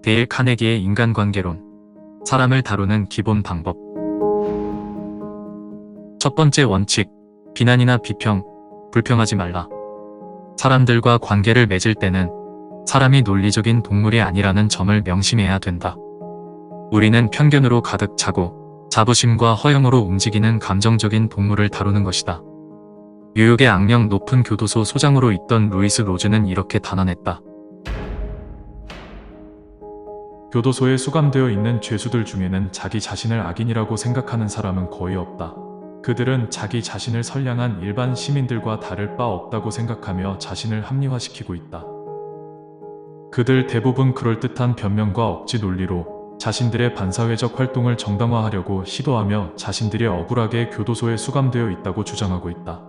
데일 카네기의 인간관계론. 사람을 다루는 기본 방법. 첫 번째 원칙, 비난이나 비평, 불평하지 말라. 사람들과 관계를 맺을 때는 사람이 논리적인 동물이 아니라는 점을 명심해야 된다. 우리는 편견으로 가득 차고 자부심과 허영으로 움직이는 감정적인 동물을 다루는 것이다. 뉴욕의 악명 높은 교도소 소장으로 있던 루이스 로즈는 이렇게 단언했다. 교도소에 수감되어 있는 죄수들 중에는 자기 자신을 악인이라고 생각하는 사람은 거의 없다. 그들은 자기 자신을 선량한 일반 시민들과 다를 바 없다고 생각하며 자신을 합리화시키고 있다. 그들 대부분 그럴듯한 변명과 억지 논리로 자신들의 반사회적 활동을 정당화하려고 시도하며 자신들이 억울하게 교도소에 수감되어 있다고 주장하고 있다.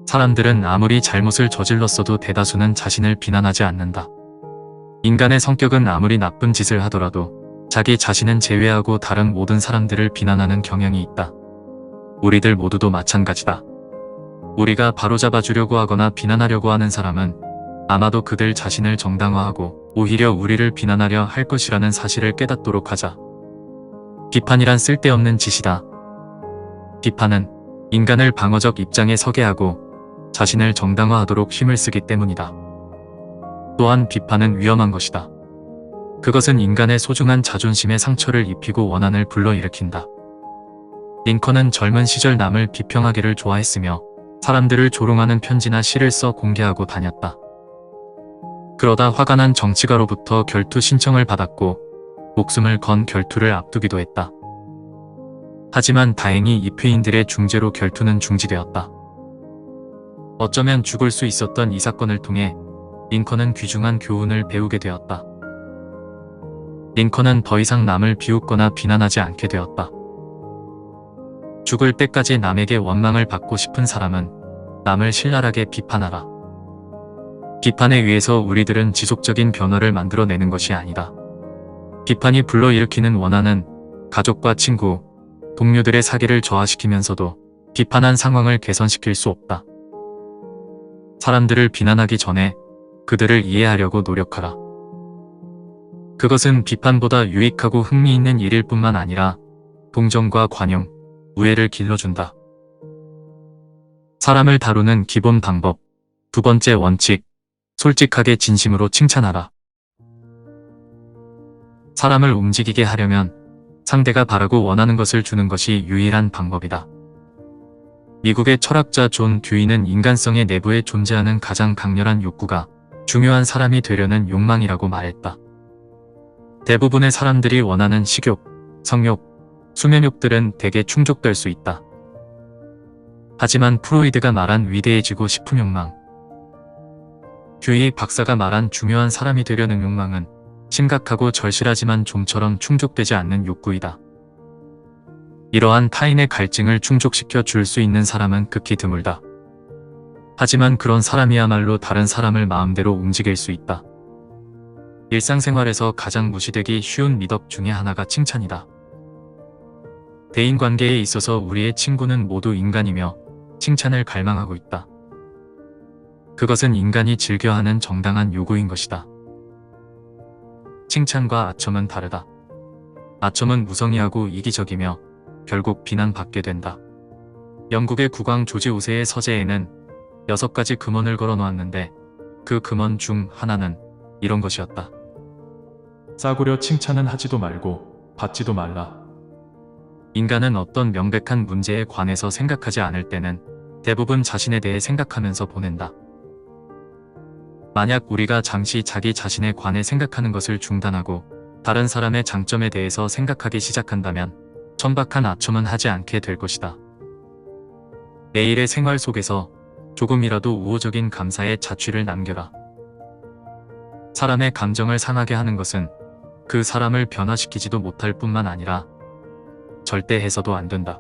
사람들은 아무리 잘못을 저질렀어도 대다수는 자신을 비난하지 않는다. 인간의 성격은 아무리 나쁜 짓을 하더라도 자기 자신은 제외하고 다른 모든 사람들을 비난하는 경향이 있다. 우리들 모두도 마찬가지다. 우리가 바로잡아주려고 하거나 비난하려고 하는 사람은 아마도 그들 자신을 정당화하고 오히려 우리를 비난하려 할 것이라는 사실을 깨닫도록 하자. 비판이란 쓸데없는 짓이다. 비판은 인간을 방어적 입장에 서게 하고 자신을 정당화하도록 힘을 쓰기 때문이다. 또한 비판은 위험한 것이다. 그것은 인간의 소중한 자존심에 상처를 입히고 원한을 불러일으킨다. 링컨은 젊은 시절 남을 비평하기를 좋아했으며 사람들을 조롱하는 편지나 시를 써 공개하고 다녔다. 그러다 화가 난 정치가로부터 결투 신청을 받았고 목숨을 건 결투를 앞두기도 했다. 하지만 다행히 입회인들의 중재로 결투는 중지되었다. 어쩌면 죽을 수 있었던 이 사건을 통해 링컨은 귀중한 교훈을 배우게 되었다. 링컨은 더 이상 남을 비웃거나 비난하지 않게 되었다. 죽을 때까지 남에게 원망을 받고 싶은 사람은 남을 신랄하게 비판하라. 비판에 의해서 우리들은 지속적인 변화를 만들어내는 것이 아니다. 비판이 불러일으키는 원한은 가족과 친구, 동료들의 사기를 저하시키면서도 비판한 상황을 개선시킬 수 없다. 사람들을 비난하기 전에 그들을 이해하려고 노력하라. 그것은 비판보다 유익하고 흥미있는 일일 뿐만 아니라 동정과 관용, 우애를 길러준다. 사람을 다루는 기본 방법. 두 번째 원칙, 솔직하게 진심으로 칭찬하라. 사람을 움직이게 하려면 상대가 바라고 원하는 것을 주는 것이 유일한 방법이다. 미국의 철학자 존 듀이는 인간성의 내부에 존재하는 가장 강렬한 욕구가 중요한 사람이 되려는 욕망이라고 말했다. 대부분의 사람들이 원하는 식욕, 성욕, 수면욕들은 대개 충족될 수 있다. 하지만 프로이드가 말한 위대해지고 싶은 욕망, 듀이 박사가 말한 중요한 사람이 되려는 욕망은 심각하고 절실하지만 좀처럼 충족되지 않는 욕구이다. 이러한 타인의 갈증을 충족시켜 줄 수 있는 사람은 극히 드물다. 하지만 그런 사람이야말로 다른 사람을 마음대로 움직일 수 있다. 일상생활에서 가장 무시되기 쉬운 미덕 중에 하나가 칭찬이다. 대인관계에 있어서 우리의 친구는 모두 인간이며 칭찬을 갈망하고 있다. 그것은 인간이 즐겨하는 정당한 요구인 것이다. 칭찬과 아첨은 다르다. 아첨은 무성의하고 이기적이며 결국 비난받게 된다. 영국의 국왕 조지 5세의 서재에는 6가지 금언을 걸어 놓았는데 그 금언 중 하나는 이런 것이었다. 싸구려 칭찬은 하지도 말고 받지도 말라. 인간은 어떤 명백한 문제에 관해서 생각하지 않을 때는 대부분 자신에 대해 생각하면서 보낸다. 만약 우리가 잠시 자기 자신에 관해 생각하는 것을 중단하고 다른 사람의 장점에 대해서 생각하기 시작한다면 천박한 아첨은 하지 않게 될 것이다. 매일의 생활 속에서 조금이라도 우호적인 감사의 자취를 남겨라. 사람의 감정을 상하게 하는 것은 그 사람을 변화시키지도 못할 뿐만 아니라 절대 해서도 안 된다.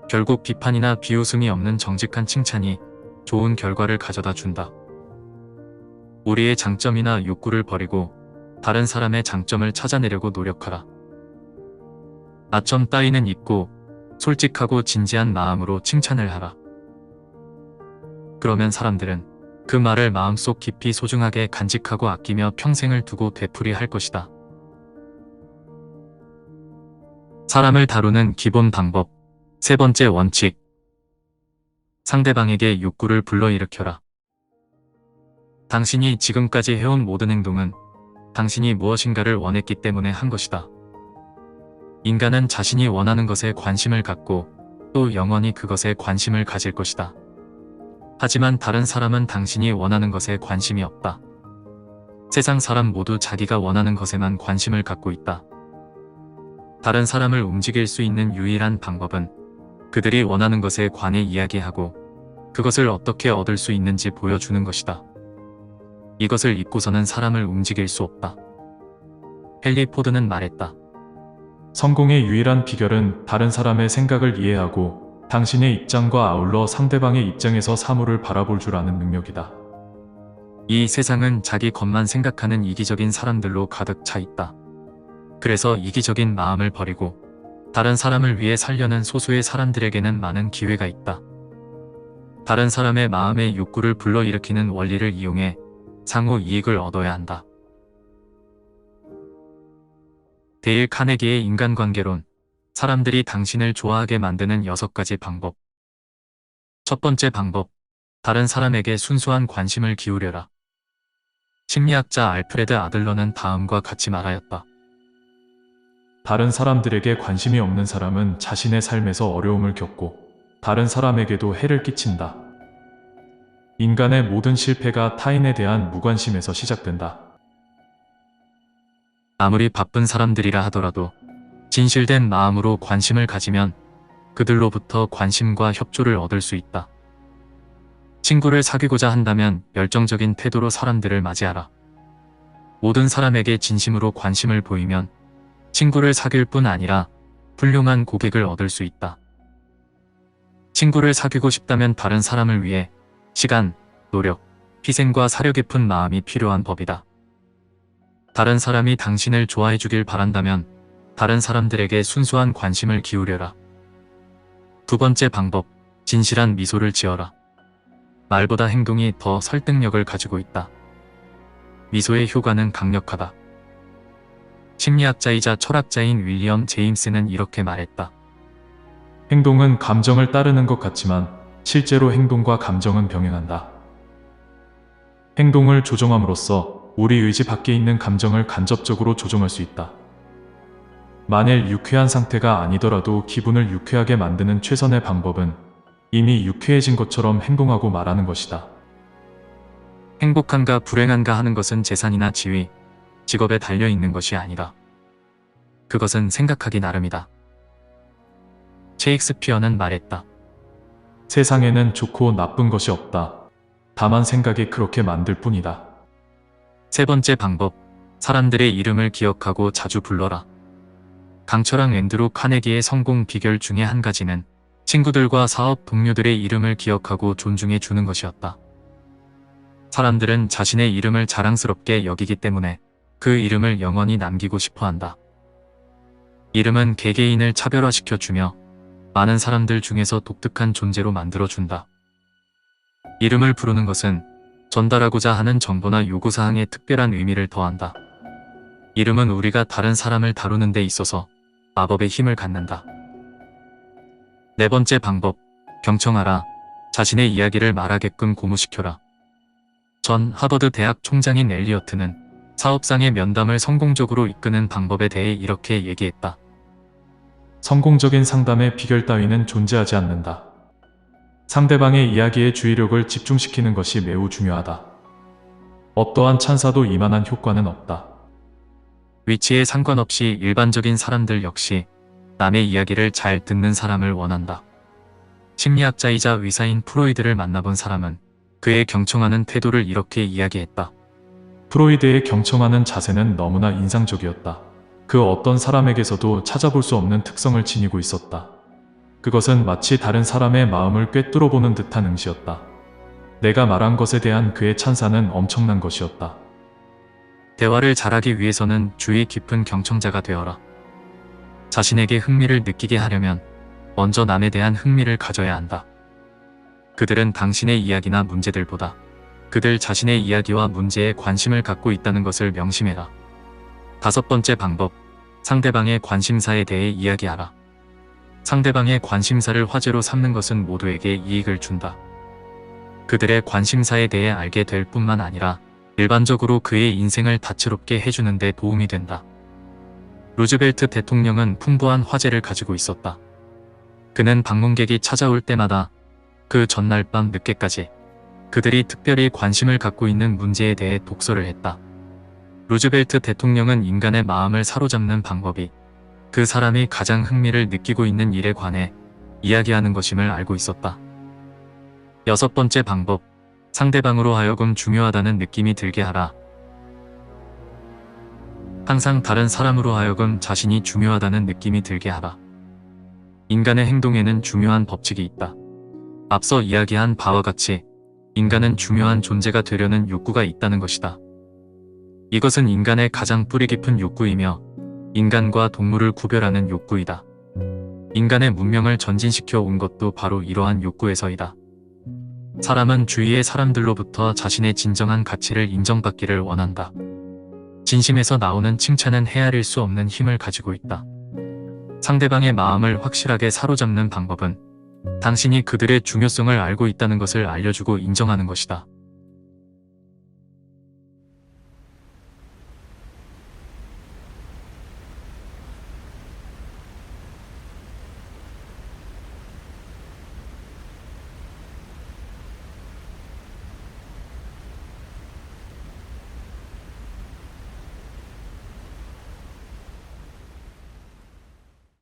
결국 비판이나 비웃음이 없는 정직한 칭찬이 좋은 결과를 가져다 준다. 우리의 장점이나 욕구를 버리고 다른 사람의 장점을 찾아내려고 노력하라. 아첨 따위는 잊고 솔직하고 진지한 마음으로 칭찬을 하라. 그러면 사람들은 그 말을 마음속 깊이 소중하게 간직하고 아끼며 평생을 두고 되풀이할 것이다. 사람을 다루는 기본 방법. 세 번째 원칙. 상대방에게 욕구를 불러일으켜라. 당신이 지금까지 해온 모든 행동은 당신이 무엇인가를 원했기 때문에 한 것이다. 인간은 자신이 원하는 것에 관심을 갖고 또 영원히 그것에 관심을 가질 것이다. 하지만 다른 사람은 당신이 원하는 것에 관심이 없다. 세상 사람 모두 자기가 원하는 것에만 관심을 갖고 있다. 다른 사람을 움직일 수 있는 유일한 방법은 그들이 원하는 것에 관해 이야기하고 그것을 어떻게 얻을 수 있는지 보여주는 것이다. 이것을 잊고서는 사람을 움직일 수 없다. 헨리 포드는 말했다. 성공의 유일한 비결은 다른 사람의 생각을 이해하고 당신의 입장과 아울러 상대방의 입장에서 사물을 바라볼 줄 아는 능력이다. 이 세상은 자기 것만 생각하는 이기적인 사람들로 가득 차 있다. 그래서 이기적인 마음을 버리고 다른 사람을 위해 살려는 소수의 사람들에게는 많은 기회가 있다. 다른 사람의 마음의 욕구를 불러일으키는 원리를 이용해 상호 이익을 얻어야 한다. 데일 카네기의 인간관계론. 사람들이 당신을 좋아하게 만드는 6가지 방법. 첫 번째 방법. 다른 사람에게 순수한 관심을 기울여라. 심리학자 알프레드 아들러는 다음과 같이 말하였다. 다른 사람들에게 관심이 없는 사람은 자신의 삶에서 어려움을 겪고 다른 사람에게도 해를 끼친다. 인간의 모든 실패가 타인에 대한 무관심에서 시작된다. 아무리 바쁜 사람들이라 하더라도 진실된 마음으로 관심을 가지면 그들로부터 관심과 협조를 얻을 수 있다. 친구를 사귀고자 한다면 열정적인 태도로 사람들을 맞이하라. 모든 사람에게 진심으로 관심을 보이면 친구를 사귈 뿐 아니라 훌륭한 고객을 얻을 수 있다. 친구를 사귀고 싶다면 다른 사람을 위해 시간, 노력, 희생과 사려 깊은 마음이 필요한 법이다. 다른 사람이 당신을 좋아해 주길 바란다면 다른 사람들에게 순수한 관심을 기울여라. 두 번째 방법, 진실한 미소를 지어라. 말보다 행동이 더 설득력을 가지고 있다. 미소의 효과는 강력하다. 심리학자이자 철학자인 윌리엄 제임스는 이렇게 말했다. 행동은 감정을 따르는 것 같지만 실제로 행동과 감정은 병행한다. 행동을 조정함으로써 우리 의지 밖에 있는 감정을 간접적으로 조정할 수 있다. 만일 유쾌한 상태가 아니더라도 기분을 유쾌하게 만드는 최선의 방법은 이미 유쾌해진 것처럼 행동하고 말하는 것이다. 행복한가 불행한가 하는 것은 재산이나 지위, 직업에 달려 있는 것이 아니다. 그것은 생각하기 나름이다. 셰익스피어는 말했다. 세상에는 좋고 나쁜 것이 없다. 다만 생각이 그렇게 만들 뿐이다. 세 번째 방법, 사람들의 이름을 기억하고 자주 불러라. 강철왕 앤드루 카네기의 성공 비결 중에 한 가지는 친구들과 사업 동료들의 이름을 기억하고 존중해 주는 것이었다. 사람들은 자신의 이름을 자랑스럽게 여기기 때문에 그 이름을 영원히 남기고 싶어 한다. 이름은 개개인을 차별화시켜 주며 많은 사람들 중에서 독특한 존재로 만들어준다. 이름을 부르는 것은 전달하고자 하는 정보나 요구사항에 특별한 의미를 더한다. 이름은 우리가 다른 사람을 다루는 데 있어서 마법의 힘을 갖는다. 네 번째 방법, 경청하라. 자신의 이야기를 말하게끔 고무시켜라. 전 하버드 대학 총장인 엘리어트는 사업상의 면담을 성공적으로 이끄는 방법에 대해 이렇게 얘기했다. 성공적인 상담의 비결 따위는 존재하지 않는다. 상대방의 이야기에 주의력을 집중시키는 것이 매우 중요하다. 어떠한 찬사도 이만한 효과는 없다. 위치에 상관없이 일반적인 사람들 역시 남의 이야기를 잘 듣는 사람을 원한다. 심리학자이자 의사인 프로이드를 만나본 사람은 그의 경청하는 태도를 이렇게 이야기했다. 프로이드의 경청하는 자세는 너무나 인상적이었다. 그 어떤 사람에게서도 찾아볼 수 없는 특성을 지니고 있었다. 그것은 마치 다른 사람의 마음을 꿰뚫어보는 듯한 응시였다. 내가 말한 것에 대한 그의 찬사는 엄청난 것이었다. 대화를 잘하기 위해서는 주의 깊은 경청자가 되어라. 자신에게 흥미를 느끼게 하려면 먼저 남에 대한 흥미를 가져야 한다. 그들은 당신의 이야기나 문제들보다 그들 자신의 이야기와 문제에 관심을 갖고 있다는 것을 명심해라. 5번째 방법, 상대방의 관심사에 대해 이야기하라. 상대방의 관심사를 화제로 삼는 것은 모두에게 이익을 준다. 그들의 관심사에 대해 알게 될 뿐만 아니라 일반적으로 그의 인생을 다채롭게 해주는 데 도움이 된다. 루즈벨트 대통령은 풍부한 화제를 가지고 있었다. 그는 방문객이 찾아올 때마다 그 전날 밤 늦게까지 그들이 특별히 관심을 갖고 있는 문제에 대해 독서를 했다. 루즈벨트 대통령은 인간의 마음을 사로잡는 방법이 그 사람이 가장 흥미를 느끼고 있는 일에 관해 이야기하는 것임을 알고 있었다. 6번째 방법, 상대방으로 하여금 중요하다는 느낌이 들게 하라. 항상 다른 사람으로 하여금 자신이 중요하다는 느낌이 들게 하라. 인간의 행동에는 중요한 법칙이 있다. 앞서 이야기한 바와 같이 인간은 중요한 존재가 되려는 욕구가 있다는 것이다. 이것은 인간의 가장 뿌리 깊은 욕구이며 인간과 동물을 구별하는 욕구이다. 인간의 문명을 전진시켜 온 것도 바로 이러한 욕구에서이다. 사람은 주위의 사람들로부터 자신의 진정한 가치를 인정받기를 원한다. 진심에서 나오는 칭찬은 헤아릴 수 없는 힘을 가지고 있다. 상대방의 마음을 확실하게 사로잡는 방법은 당신이 그들의 중요성을 알고 있다는 것을 알려주고 인정하는 것이다.